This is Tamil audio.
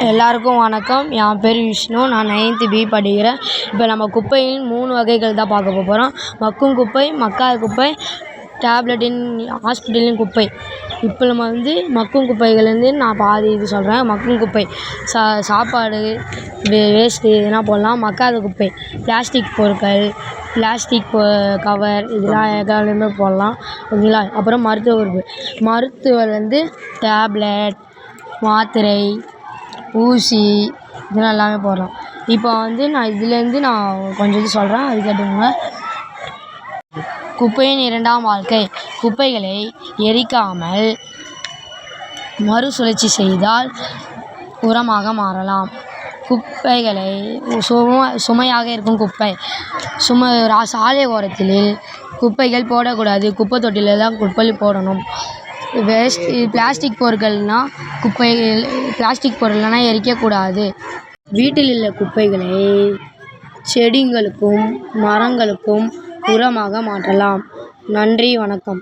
எல்லாருக்கும் வணக்கம். என் பேர் விஷ்ணு. நான் 9th B படிக்கிறேன். இப்போ நம்ம குப்பையின் 3 வகைகள் தான் பார்க்க போகிறோம். மக்கும் குப்பை, மக்காத குப்பை, டேப்லெட்டின் ஹாஸ்பிட்டலின் குப்பை. இப்போ நம்ம மக்கும் குப்பைகள்லேருந்து நான் பாதி இது சொல்கிறேன். மக்கும் குப்பை சாப்பாடு வேஸ்ட்டு எதுனா போடலாம். மக்காத குப்பை பிளாஸ்டிக் பொருட்கள், பிளாஸ்டிக் கவர் இதெல்லாம் எதாலுமே போடலாம். ஓகேங்களா. அப்புறம் மருத்துவ உறுப்பு. மருத்துவர் டேப்லெட், மாத்திரை, ஊசி இதெல்லாம் எல்லாமே போடலாம். இப்போ நான் இதுலேருந்து கொஞ்சம் இது சொல்கிறேன், அது கேட்டுக்கோங்க. குப்பையின் 2ஆம் வாழ்க்கை. குப்பைகளை எரிக்காமல் மறுசுழற்சி செய்தால் உரமாக மாறலாம். குப்பைகளை சுமையாக இருக்கும் குப்பை சாலை ஓரத்தில் குப்பைகள் போடக்கூடாது. குப்பை தொட்டியில் தான் குப்பை போடணும். பிளாஸ்டிக் பொருட்கள்னால் பிளாஸ்டிக் பொருள்லாம் எரிக்கக்கூடாது. வீட்டில் உள்ள குப்பைகளை செடிகளுக்கும் மரங்களுக்கும் உரமாக மாற்றலாம். நன்றி, வணக்கம்.